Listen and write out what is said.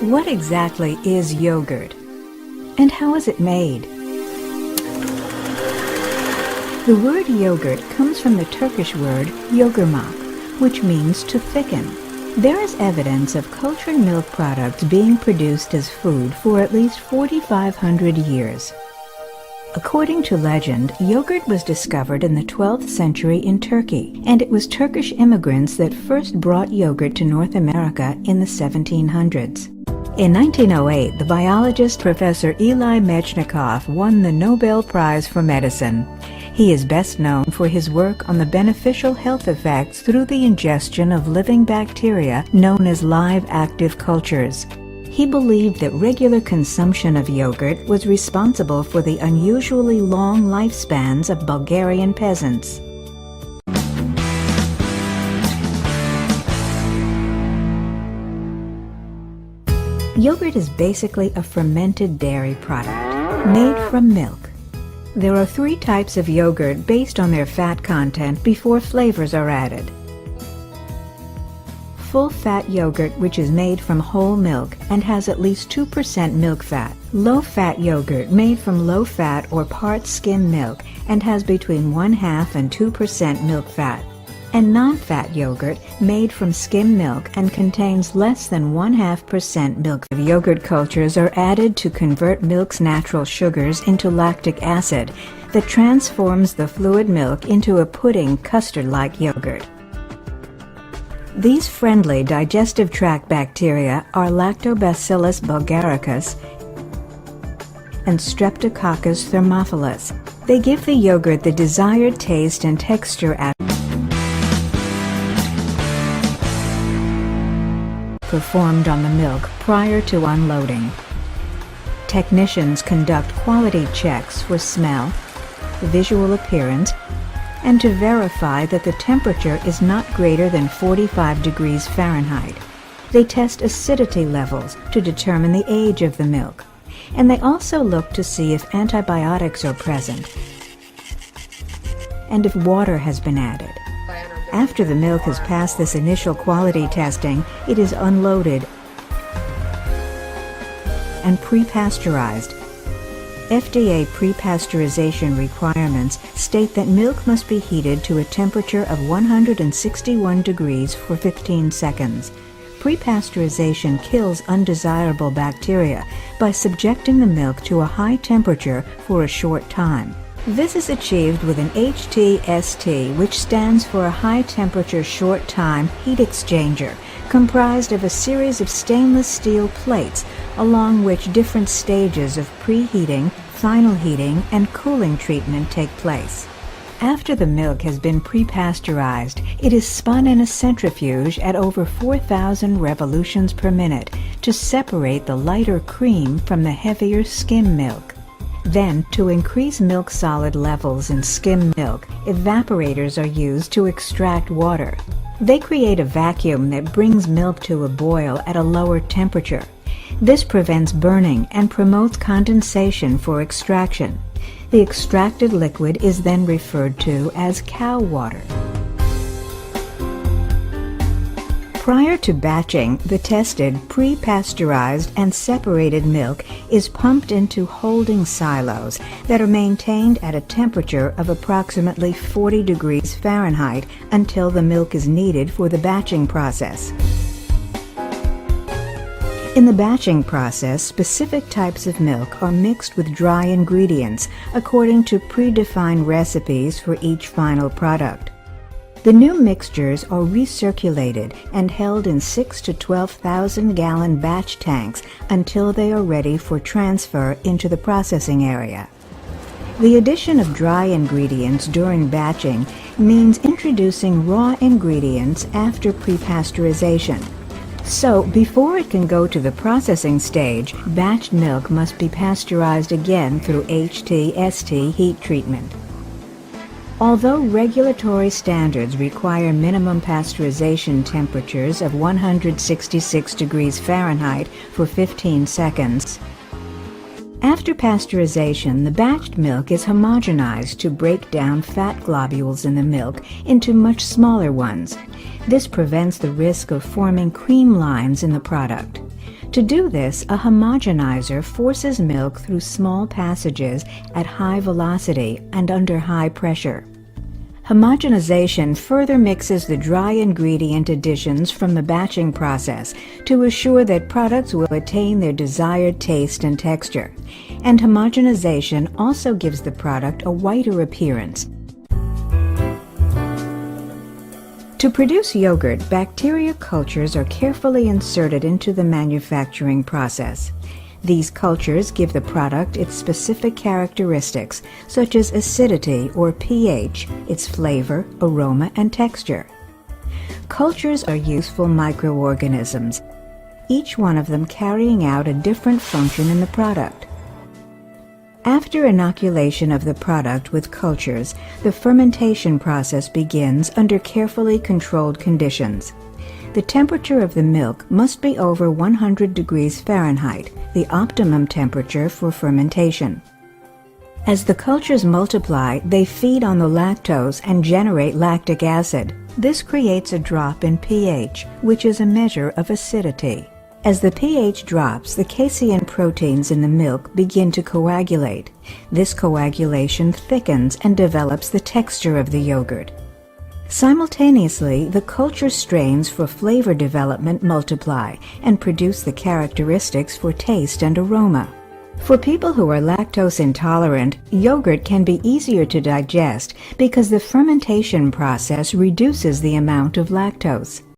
What exactly is yogurt? And how is it made? The word yogurt comes from the Turkish word yoğurmak, which means to thicken. There is evidence of cultured milk products being produced as food for at least 4,500 years. According to legend, yogurt was discovered in the 12th century in Turkey, and it was Turkish immigrants that first brought yogurt to North America in the 1700s. In 1908, the biologist Professor Meichniikoff won the Nobel Prize for Medicine. He is best known for his work on the beneficial health effects through the ingestion of living bacteria known as live active cultures. He believed that regular consumption of yogurt was responsible for the unusually long lifespans of Bulgarian peasants. Yogurt is basically a fermented dairy product made from milk. There are 3 types of yogurt based on their fat content before flavors are added. Full-fat yogurt, which is made from whole milk and has at least 2% milk fat. Low-fat yogurt, made from low-fat or part-skim milk and has between 1/2 and 2% milk fat. And non-fat yogurt, made from skim milk and contains less than 1/2% milk. Yogurt cultures are added to convert milk's natural sugars into lactic acid that transforms the fluid milk into a pudding custard-like yogurt. These friendly digestive tract bacteria are Lactobacillus bulgaricus and Streptococcus thermophilus. They give the yogurt the desired taste and texture performed on the milk prior to unloading. Technicians conduct quality checks for smell, visual appearance, and to verify that the temperature is not greater than 45 degrees Fahrenheit. They test acidity levels to determine the age of the milk, and they also look to see if antibiotics are present and if water has been added. After the milk has passed this initial quality testing, it is unloaded and pre-pasteurized. FDA pre-pasteurization requirements state that milk must be heated to a temperature of 161 degrees for 15 seconds. Pre-pasteurization kills undesirable bacteria by subjecting the milk to a high temperature for a short time. This is achieved with an HTST, which stands for a High Temperature Short Time Heat Exchanger, comprised of a series of stainless steel plates along which different stages of preheating, final heating, and cooling treatment take place. After the milk has been pre-pasteurized, it is spun in a centrifuge at over 4,000 revolutions per minute to separate the lighter cream from the heavier skim milk. Then, to increase milk solid levels in skim milk, evaporators are used to extract water. They create a vacuum that brings milk to a boil at a lower temperature. This prevents burning and promotes condensation for extraction. The extracted liquid is then referred to as cow water. Prior to batching, the tested, pre-pasteurized, and separated milk is pumped into holding silos that are maintained at a temperature of approximately 40 degrees Fahrenheit until the milk is needed for the batching process. In the batching process, specific types of milk are mixed with dry ingredients according to predefined recipes for each final product. The new mixtures are recirculated and held in 6,000 to 12,000 gallon batch tanks until they are ready for transfer into the processing area. The addition of dry ingredients during batching means introducing raw ingredients after pre-pasteurization. So, before it can go to the processing stage, batched milk must be pasteurized again through HTST heat treatment. Although regulatory standards require minimum pasteurization temperatures of 166 degrees Fahrenheit for 15 seconds, after pasteurization, the batched milk is homogenized to break down fat globules in the milk into much smaller ones. This prevents the risk of forming cream lines in the product. To do this, a homogenizer forces milk through small passages at high velocity and under high pressure. Homogenization further mixes the dry ingredient additions from the batching process to assure that products will attain their desired taste and texture. And homogenization also gives the product a whiter appearance. To produce yogurt, bacteria cultures are carefully inserted into the manufacturing process. These cultures give the product its specific characteristics, such as acidity or pH, its flavor, aroma, and texture. Cultures are useful microorganisms, each one of them carrying out a different function in the product. After inoculation of the product with cultures, the fermentation process begins under carefully controlled conditions. The temperature of the milk must be over 100 degrees Fahrenheit, the optimum temperature for fermentation. As the cultures multiply, they feed on the lactose and generate lactic acid. This creates a drop in pH, which is a measure of acidity. As the pH drops, the casein proteins in the milk begin to coagulate. This coagulation thickens and develops the texture of the yogurt. Simultaneously, the culture strains for flavor development multiply and produce the characteristics for taste and aroma. For people who are lactose intolerant, yogurt can be easier to digest because the fermentation process reduces the amount of lactose.